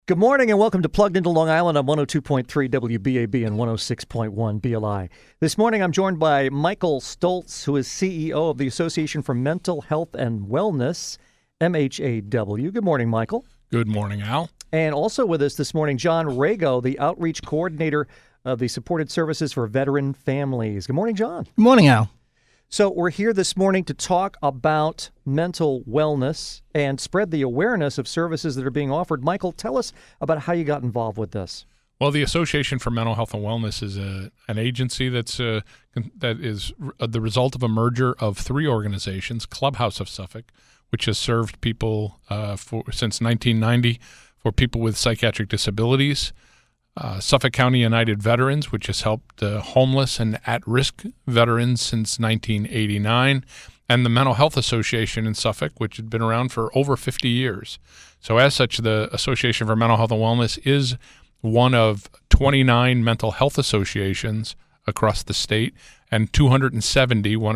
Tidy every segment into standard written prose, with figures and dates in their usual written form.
Good morning and welcome to Plugged into Long Island on 102.3 WBAB and 106.1 BLI. This morning I'm joined by Michael Stoltz, who is CEO of the Association for Mental Health and Wellness, MHAW. Good morning, Michael. Good morning, Al. And also with us this morning, John Rago, the Outreach Coordinator of the Supported Services for Veteran Families. Good morning, John. Good morning, Al. So we're here this morning to talk about mental wellness and spread the awareness of services that are being offered. Michael, tell us about how you got involved with this. Well, the Association for Mental Health and Wellness is an agency that is the result of a merger of three organizations: Clubhouse of Suffolk, which has served people since 1990 for people with psychiatric disabilities; Suffolk County United Veterans, which has helped homeless and at-risk veterans since 1989, and the Mental Health Association in Suffolk, which had been around for over 50 years. So as such, the Association for Mental Health and Wellness is one of 29 mental health associations across the state and one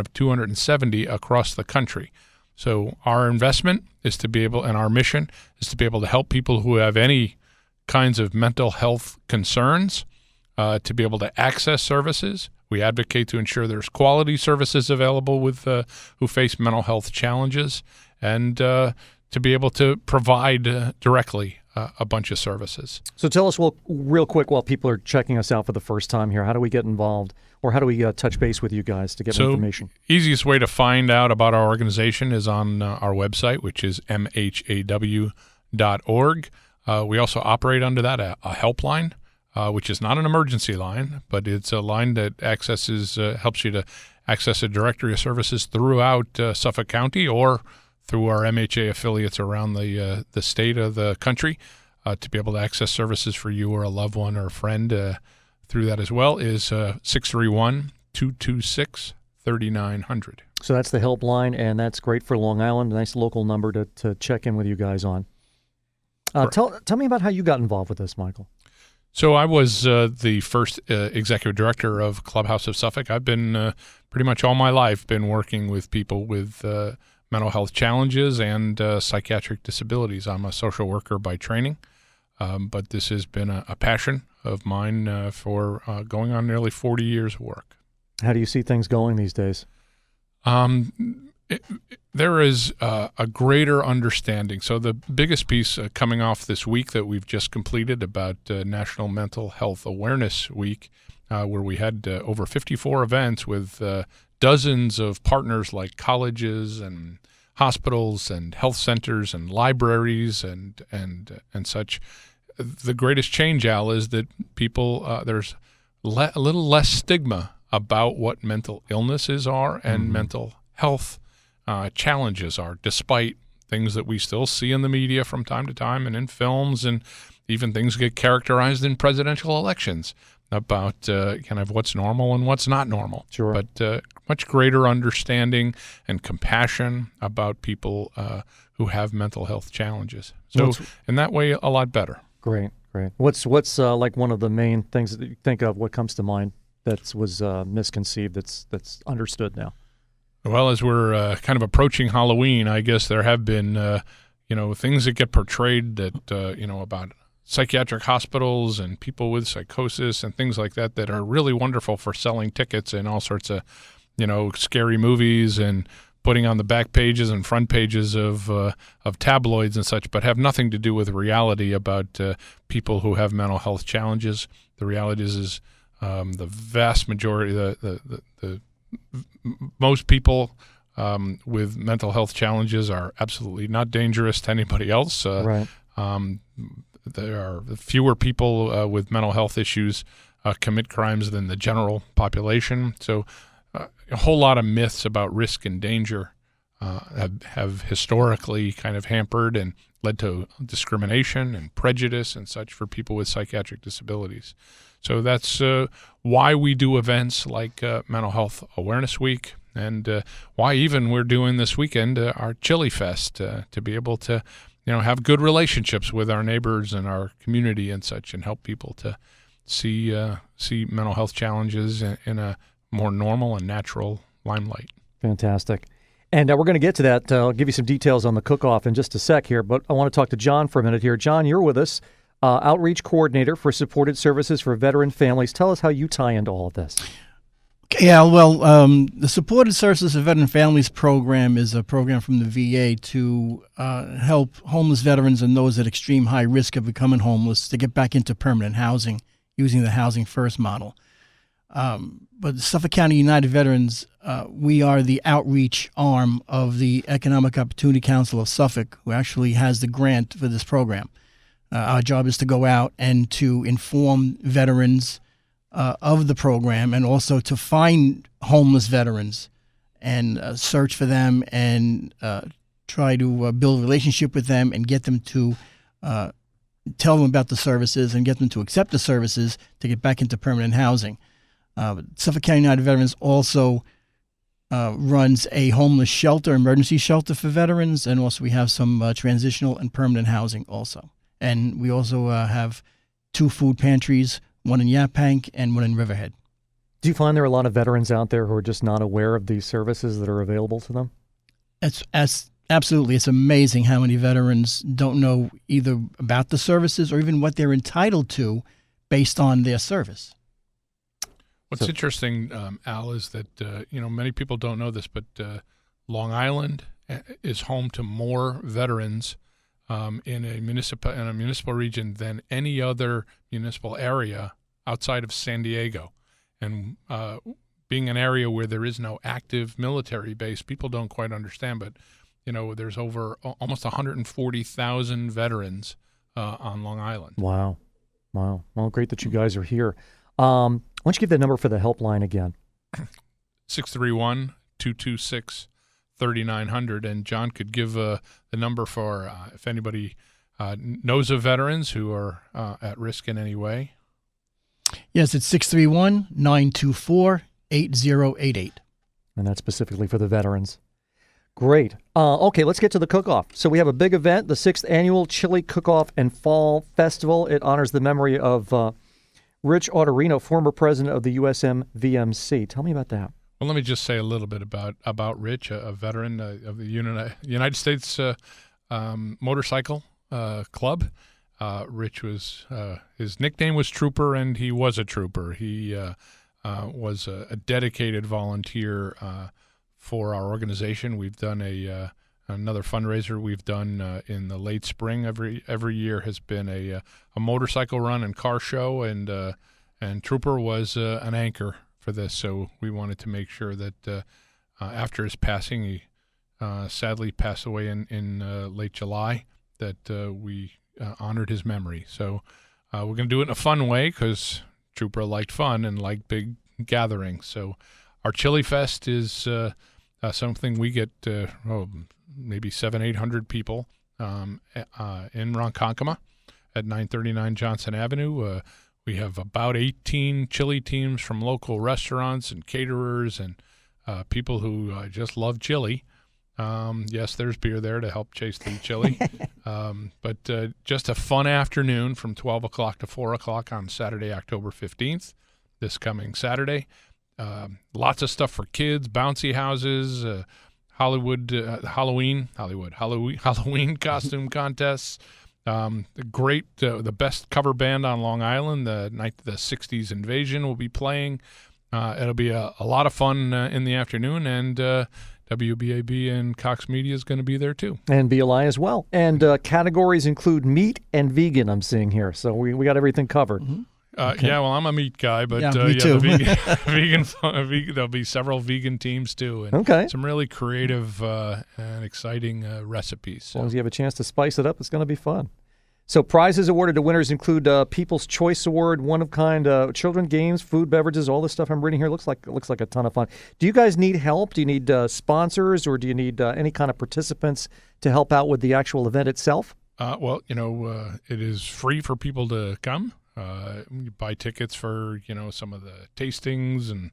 of 270 across the country. So our investment is to be able, and our mission is to be able to help people who have any kinds of mental health concerns to be able to access services. We advocate to ensure there's quality services available with who face mental health challenges, and to be able to provide directly a bunch of services. So tell us, real quick, while people are checking us out for the first time here, how do we get involved, or how do we touch base with you guys to get information? Easiest way to find out about our organization is on our website, which is MHAW.org. We also operate under that a helpline, which is not an emergency line, but it's a line that helps you to access a directory of services throughout Suffolk County or through our MHA affiliates around the state of the country to be able to access services for you or a loved one or a friend through that as well, is 631-226-3900. So that's the helpline, and that's great for Long Island. A nice local number to check in with you guys on. Tell me about how you got involved with this, Michael. So I was the first executive director of Clubhouse of Suffolk. I've been pretty much all my life been working with people with mental health challenges and psychiatric disabilities. I'm a social worker by training, but this has been a passion of mine for going on nearly 40 years of work. How do you see things going these days? There is a greater understanding. So the biggest piece coming off this week that we've just completed about National Mental Health Awareness Week, where we had over 54 events with dozens of partners like colleges and hospitals and health centers and libraries and such. The greatest change, Al, is that people there's a little less stigma about what mental illnesses are and mental health challenges are, despite things that we still see in the media from time to time and in films, and even things get characterized in presidential elections about kind of what's normal and what's not normal. Sure. But much greater understanding and compassion about people who have mental health challenges. So in that way, a lot better. Great. What's like one of the main things that you think of? What comes to mind that was misconceived that's understood now? Well, as we're kind of approaching Halloween, I guess there have been, things that get portrayed that, about psychiatric hospitals and people with psychosis and things like that are really wonderful for selling tickets and all sorts of, scary movies and putting on the back pages and front pages of tabloids and such, but have nothing to do with reality about people who have mental health challenges. The reality is the vast majority, the most people with mental health challenges are absolutely not dangerous to anybody else. Right. There are fewer people with mental health issues commit crimes than the general population. So a whole lot of myths about risk and danger have historically kind of hampered and led to discrimination and prejudice and such for people with psychiatric disabilities. So that's why we do events like Mental Health Awareness Week, and why even we're doing this weekend our Chili Fest to be able to, have good relationships with our neighbors and our community and such, and help people to see mental health challenges in a more normal and natural limelight. Fantastic. And we're going to get to that. I'll give you some details on the cook-off in just a sec here, but I want to talk to John for a minute here. John, you're with us. outreach coordinator for supported services for veteran families. Tell us how you tie into all of this. Yeah, well, the Supported Services for Veteran Families program is a program from the VA to help homeless veterans and those at extreme high risk of becoming homeless to get back into permanent housing using the Housing First model. But Suffolk County United Veterans, we are the outreach arm of the Economic Opportunity Council of Suffolk, who actually has the grant for this program. Our job is to go out and to inform veterans of the program, and also to find homeless veterans and search for them and try to build a relationship with them and get them to tell them about the services and get them to accept the services to get back into permanent housing. Suffolk County United Veterans also runs a homeless shelter, emergency shelter for veterans, and also we have some transitional and permanent housing also. And we also have 2 food pantries, one in Yaphank and one in Riverhead. Do you find there are a lot of veterans out there who are just not aware of these services that are available to them? Absolutely. It's amazing how many veterans don't know either about the services or even what they're entitled to based on their service. What's interesting, Al, is that many people don't know this, but Long Island is home to more veterans in a municipal region than any other municipal area outside of San Diego. And being an area where there is no active military base, people don't quite understand. But there's over almost 140,000 veterans on Long Island. Wow. Well, great that you guys are here. Why don't you give the number for the helpline again? 631-226-3900. And John could give the number for if anybody knows of veterans who are at risk in any way. Yes, it's 631-924-8088. And that's specifically for the veterans. Great. Okay, let's get to the cook-off. So we have a big event, the 6th Annual Chili Cook-Off and Fall Festival. It honors the memory of Rich Autorino, former president of the USMVMC. Tell me about that. Well, let me just say a little bit about Rich, a veteran of the United States Motorcycle Club. Rich was his nickname was Trooper, and he was a trooper. He was a dedicated volunteer for our organization. We've done another fundraiser we've done in the late spring. Every year has been a motorcycle run and car show, and Trooper was an anchor for this. So we wanted to make sure that after his passing, he sadly passed away in late July, that we honored his memory. So we're going to do it in a fun way because Trooper liked fun and liked big gatherings. So our Chili Fest is something we get maybe 700-800 people in Ronkonkoma at 939 Johnson Avenue. We have about 18 chili teams from local restaurants and caterers and people who just love chili. Yes, there's beer there to help chase the chili. But just a fun afternoon from 12 o'clock to 4 o'clock on Saturday, October 15th, this coming Saturday. Lots of stuff for kids, bouncy houses, Halloween costume contests. The best cover band on Long Island, the 60s Invasion, will be playing. It'll be a lot of fun in the afternoon, and WBAB and Cox Media is going to be there too. And BLI as well. And categories include meat and vegan, I'm seeing here. So we got everything covered. Mm-hmm. Okay. Yeah, well, I'm a meat guy, but me too. Vegan, there'll be several vegan teams too, and some really creative and exciting recipes. So. As long as you have a chance to spice it up, it's going to be fun. So prizes awarded to winners include People's Choice Award, one-of-kind children games, food, beverages, all this stuff I'm reading here. Looks like a ton of fun. Do you guys need help? Do you need sponsors, or do you need any kind of participants to help out with the actual event itself? Well, it is free for people to come. You buy tickets for, some of the tastings, and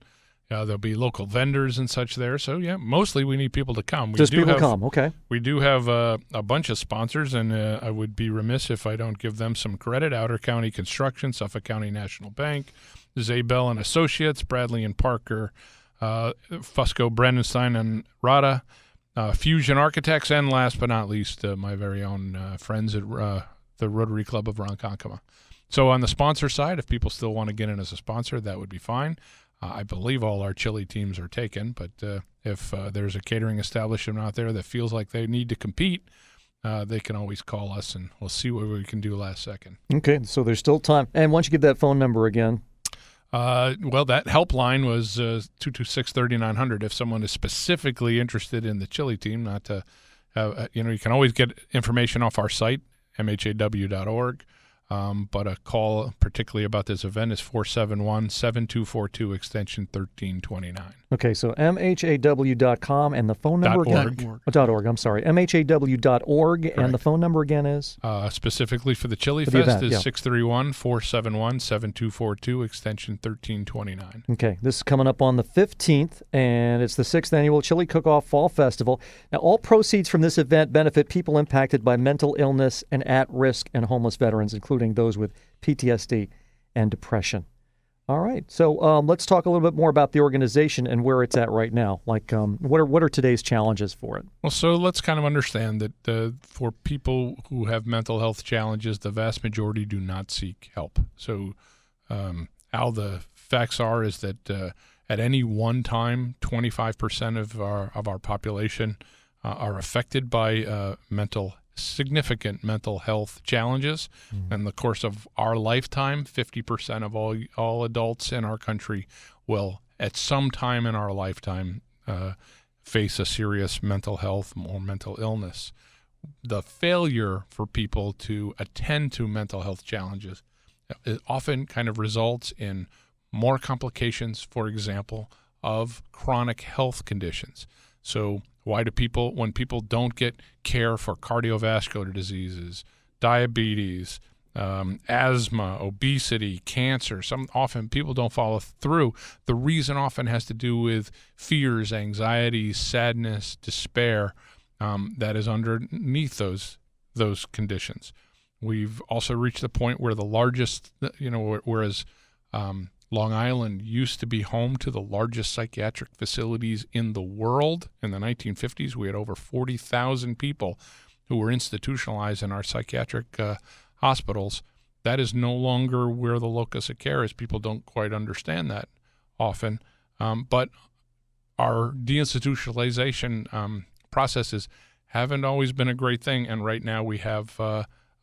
there'll be local vendors and such there. So, yeah, mostly we need people to come. Okay. We do have a bunch of sponsors, and I would be remiss if I don't give them some credit. Outer County Construction, Suffolk County National Bank, Zabel and Associates, Bradley and Parker, Fusco, Brandenstein and Rada, Fusion Architects, and last but not least, my very own friends at the Rotary Club of Ronkonkoma. So on the sponsor side, if people still want to get in as a sponsor, that would be fine. I believe all our chili teams are taken, but if there's a catering establishment out there that feels like they need to compete, they can always call us, and we'll see what we can do last second. Okay, so there's still time. And why don't you give that phone number again? Well, that helpline was 226-3900 if someone is specifically interested in the chili team. Not to have, you can always get information off our site, MHAW.org. But a call particularly about this event is 471-7242 extension 1329. Okay, so MHAW.com and the phone number again? .org, I'm sorry. MHAW.org. Correct. And the phone number again is? Specifically for the Chili Fest is 631-471-7242 extension 1329. Okay, this is coming up on the 15th, and it's the 6th Annual Chili Cook-Off Fall Festival. Now, all proceeds from this event benefit people impacted by mental illness and at-risk and homeless veterans, including those with PTSD and depression. All right, so let's talk a little bit more about the organization and where it's at right now. Like, what are today's challenges for it? Well, so let's kind of understand that for people who have mental health challenges, the vast majority do not seek help. So how the facts are is that at any one time, 25% of our population are affected by significant mental health challenges. In the course of our lifetime, 50% of all adults in our country will, at some time in our lifetime, face a serious mental health or mental illness. The failure for people to attend to mental health challenges it often kind of results in more complications, for example, of chronic health conditions. So why do when people don't get care for cardiovascular diseases, diabetes, asthma, obesity, cancer, often people don't follow through. The reason often has to do with fears, anxieties, sadness, despair that is underneath those conditions. We've also reached the point where the largest, whereas Long Island used to be home to the largest psychiatric facilities in the world. In the 1950s, we had over 40,000 people who were institutionalized in our psychiatric hospitals. That is no longer where the locus of care is. People don't quite understand that often. But our deinstitutionalization processes haven't always been a great thing. And right now we have,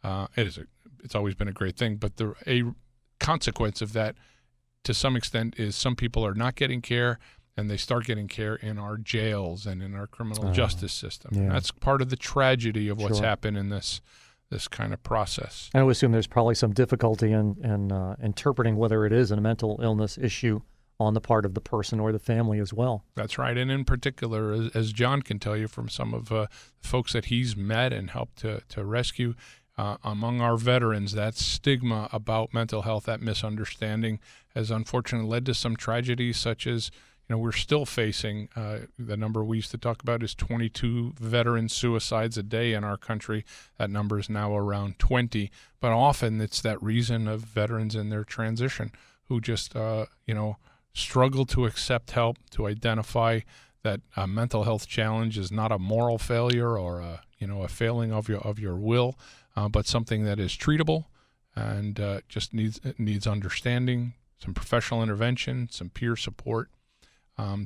it's always been a great thing, but a consequence of that to some extent is some people are not getting care, and they start getting care in our jails and in our criminal justice system. Yeah. That's part of the tragedy of what's happened in this kind of process. I would assume there's probably some difficulty in interpreting whether it is a mental illness issue on the part of the person or the family as well. That's right, and in particular, as John can tell you from some of the folks that he's met and helped to rescue, among our veterans, that stigma about mental health, that misunderstanding, has unfortunately led to some tragedies such as, we're still facing, the number we used to talk about is 22 veteran suicides a day in our country. That number is now around 20. But often it's that reason of veterans in their transition who just, struggle to accept help, to identify that a mental health challenge is not a moral failure or a failing of your will, but something that is treatable and just needs understanding, some professional intervention, some peer support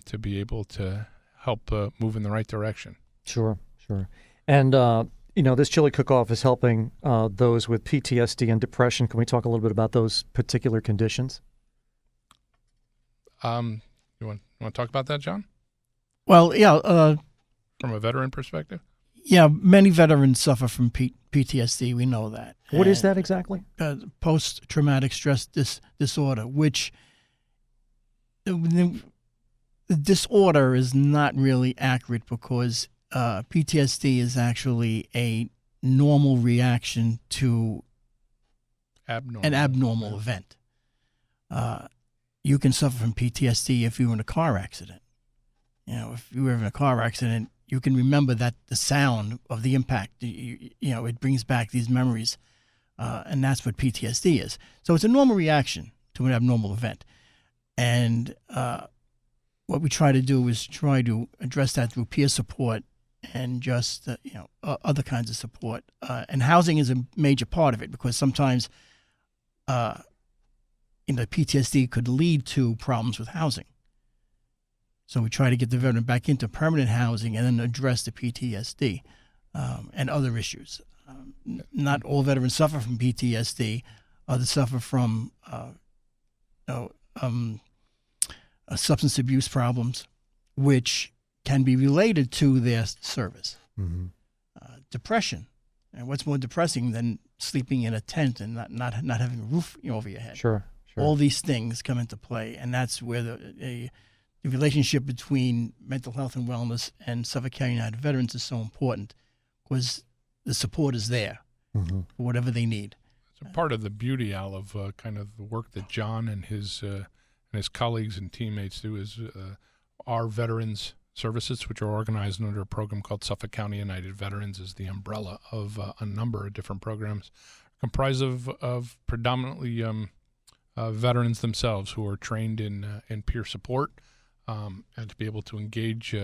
to be able to help move in the right direction. Sure. And, this Chili Cook-Off is helping those with PTSD and depression. Can we talk a little bit about those particular conditions? You want to talk about that, John? Well, yeah. From a veteran perspective? Yeah, many veterans suffer from PTSD. We know that. What is that exactly? Post-traumatic stress disorder, which the disorder is not really accurate because PTSD is actually a normal reaction to an abnormal event. You can suffer from PTSD if you were in a car accident. If you were in a car accident, you can remember that the sound of the impact, it brings back these memories, and that's what PTSD is. So it's a normal reaction to an abnormal event. And what we try to do is try to address that through peer support and just other kinds of support. And housing is a major part of it, because sometimes PTSD could lead to problems with housing. So we try to get the veteran back into permanent housing and then address the PTSD and other issues. Not all veterans suffer from PTSD. Others suffer from substance abuse problems, which can be related to their service. Mm-hmm. Depression. And what's more depressing than sleeping in a tent and not having a roof over your head? Sure. All these things come into play, and that's where the relationship between mental health and wellness and Suffolk County United Veterans is so important, because the support is there Mm-hmm. for whatever they need. So part of the beauty, Al, of kind of the work that John and his colleagues and teammates do is our veterans services, which are organized under a program called Suffolk County United Veterans, is the umbrella of a number of different programs comprised of predominantly veterans themselves who are trained in peer support, and to be able to engage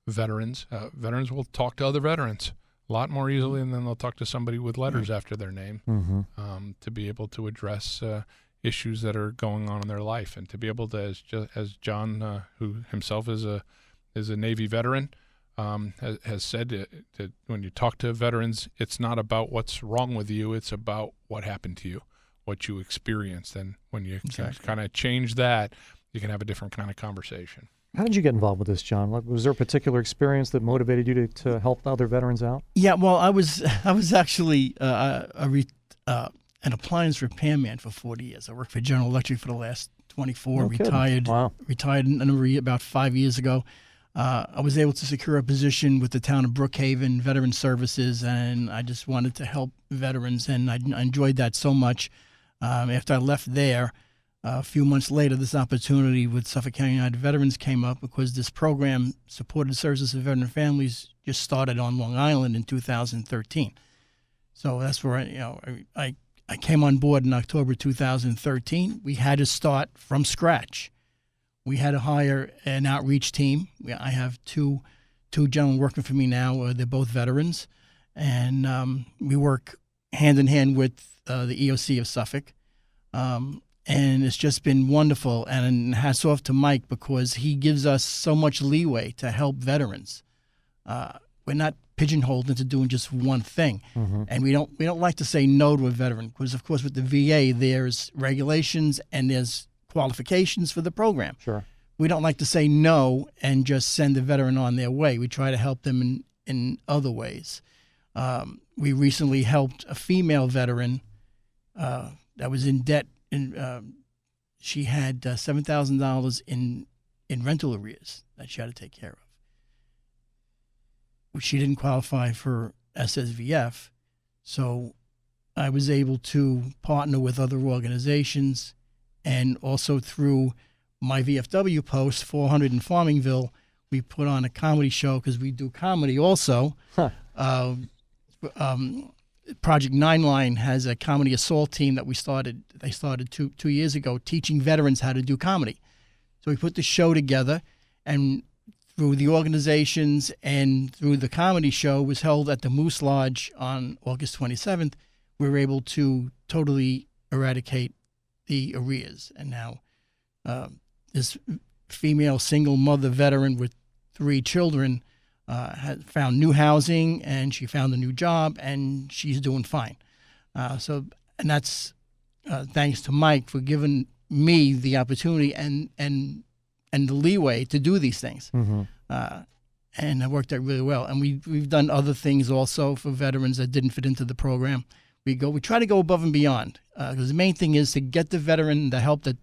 veterans. Veterans will talk to other veterans a lot more easily than they'll talk to somebody with letters after their name, Mm-hmm. to be able to address issues that are going on in their life, and to be able to, as John, who himself is a Navy veteran, has said that when you talk to veterans, it's not about what's wrong with you, it's about what happened to you, what you experienced. And when you kind of change that, you can have a different kind of conversation. How did you get involved with this, John? Was there a particular experience that motivated you to help other veterans out? Yeah, well, I was actually an appliance repairman for 40 years. I worked for General Electric for the last 24. No kidding. Retired. Wow. Retired about 5 years ago. I was able to secure a position with the town of Brookhaven Veteran Services, and I just wanted to help veterans, and I enjoyed that so much. After I left there, a few months later, this opportunity with Suffolk County United Veterans came up, because this program, Supported Services of Veteran Families, just started on Long Island in 2013. So that's where I came on board in October 2013. We had to start from scratch. We had to hire an outreach team. I have two gentlemen working for me now. They're both veterans, and we work hand in hand with the EOC of Suffolk. And it's just been wonderful. And hats off to Mike, because he gives us so much leeway to help veterans. We're not pigeonholed into doing just one thing. Mm-hmm. And we don't like to say no to a veteran, because, of course, with the VA, there's regulations and there's qualifications for the program. Sure. We don't like to say no and just send the veteran on their way. We try to help them in other ways. We recently helped a female veteran that was in debt. She had $7,000 in rental arrears that she had to take care of. She didn't qualify for SSVF, so I was able to partner with other organizations, and also through my VFW post, 400 in Farmingville, we put on a comedy show, because we do comedy also. Huh. Project 9 Line has a comedy assault team that they started 2 years ago, teaching veterans how to do comedy. So we put the show together, and through the organizations and through the comedy show was held at the Moose Lodge on August 27th, we were able to totally eradicate the arrears. And now this female single mother veteran with 3 children had found new housing, and she found a new job, and she's doing fine. And that's thanks to Mike for giving me the opportunity and the leeway to do these things. Mm-hmm. And it worked out really well. And we've done other things also for veterans that didn't fit into the program. We try to go above and beyond, because the main thing is to get the veteran the help that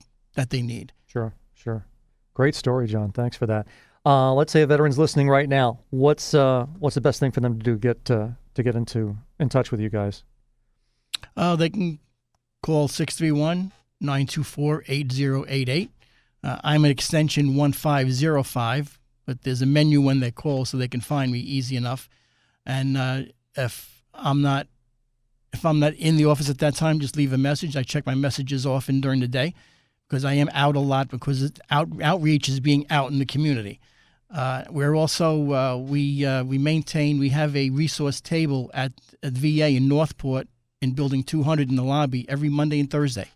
they need. Sure. Great story, John. Thanks for that. Let's say a veteran's listening right now. What's the best thing for them to do to get in touch with you guys? They can call 631-924-8088. I'm at extension 1505, but there's a menu when they call, so they can find me easy enough. And if I'm not in the office at that time, just leave a message. I check my messages often during the day, because I am out a lot, because outreach is being out in the community. We're also we have a resource table at VA in Northport in Building 200 in the lobby every Monday and Thursday.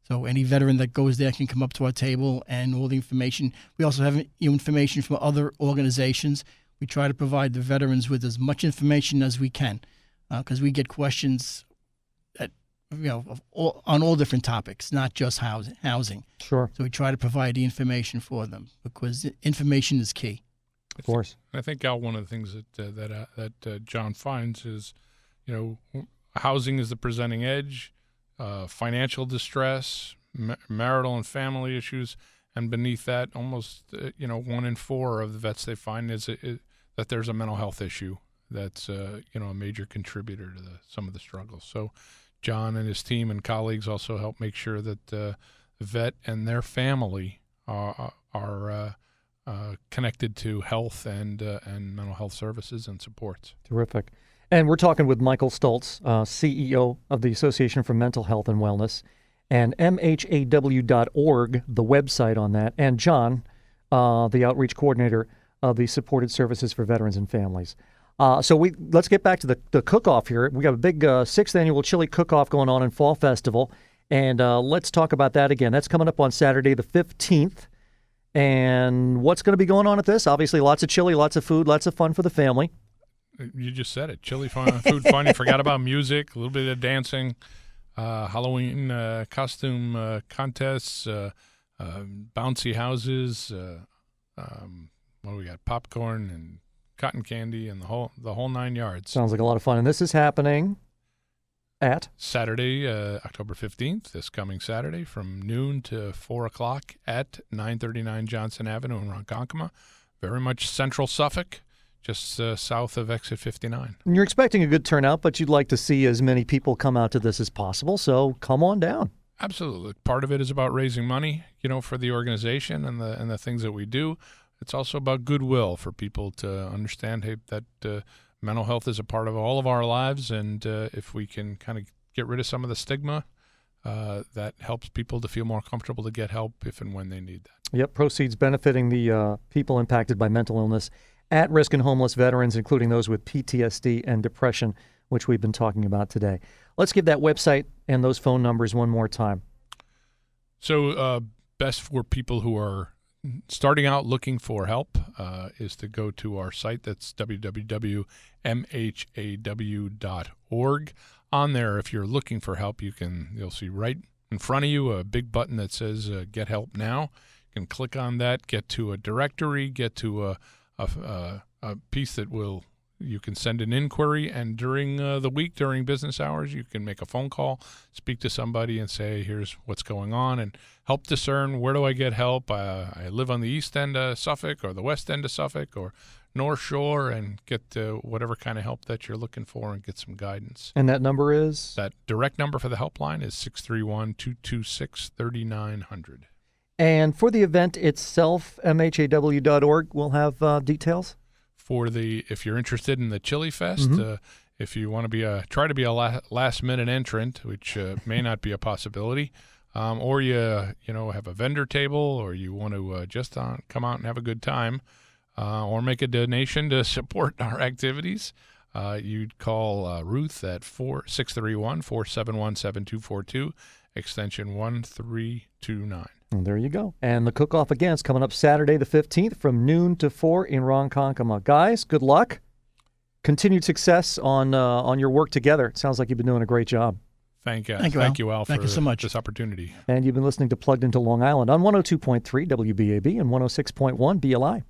So any veteran that goes there can come up to our table and all the information. We also have information from other organizations. We try to provide the veterans with as much information as we can, because we get questions on all different topics, not just housing. Sure. So we try to provide the information for them because information is key. Of course. I think, Al, one of the things that John finds is, housing is the presenting edge, financial distress, marital and family issues, and beneath that, almost 1 in 4 of the vets they find is that there's a mental health issue that's a major contributor to some of the struggles. So John and his team and colleagues also help make sure that the vet and their family are connected to health and mental health services and supports. Terrific. And we're talking with Michael Stoltz, CEO of the Association for Mental Health and Wellness, and MHAW.org, the website on that, and John, the outreach coordinator of the Supported Services for Veterans and Families. So let's get back to the cook-off here. We got a big 6th annual chili cook-off going on in Fall Festival, and let's talk about that again. That's coming up on Saturday the 15th. And what's going to be going on at this? Obviously, lots of chili, lots of food, lots of fun for the family. You just said it. Chili fun, food fun. You forgot about music, a little bit of dancing, Halloween costume contests, bouncy houses. What do we got? Popcorn and cotton candy and the whole 9 yards. Sounds like a lot of fun. And this is happening at Saturday, October 15th, this coming Saturday, from noon to 4 o'clock at 939 Johnson Avenue in Ronkonkoma. Very much central Suffolk, just south of exit 59. And you're expecting a good turnout, but you'd like to see as many people come out to this as possible, so come on down. Absolutely. Part of it is about raising money, for the organization and the things that we do. It's also about goodwill for people to understand that mental health is a part of all of our lives, and if we can kind of get rid of some of the stigma, that helps people to feel more comfortable to get help if and when they need that. Yep, proceeds benefiting the people impacted by mental illness, at-risk and homeless veterans, including those with PTSD and depression, which we've been talking about today. Let's give that website and those phone numbers one more time. So best for people who are starting out looking for help is to go to our site. That's www.mhaw.org. On there, if you're looking for help, you'll see right in front of you a big button that says Get Help Now. You can click on that, get to a directory, get to a piece that you can send an inquiry, and during the week, during business hours, you can make a phone call, speak to somebody and say, here's what's going on, and help discern, where do I get help? I live on the east end of Suffolk or the west end of Suffolk or North Shore, and get whatever kind of help that you're looking for and get some guidance. And that number is? That direct number for the helpline is 631-226-3900. And for the event itself, MHAW.org will have details? If you're interested in the Chili Fest, if you want to try to be a last-minute entrant, which may not be a possibility, or you have a vendor table, or you want to just come out and have a good time, or make a donation to support our activities, you'd call Ruth at 631-471-7242, extension 1329. And there you go. And the cook-off again is coming up Saturday the 15th from noon to 4 in Ronkonkoma. Guys, good luck. Continued success on your work together. It sounds like you've been doing a great job. Thank you, Al, Thank you so much. This opportunity. And you've been listening to Plugged Into Long Island on 102.3 WBAB and 106.1 BLI.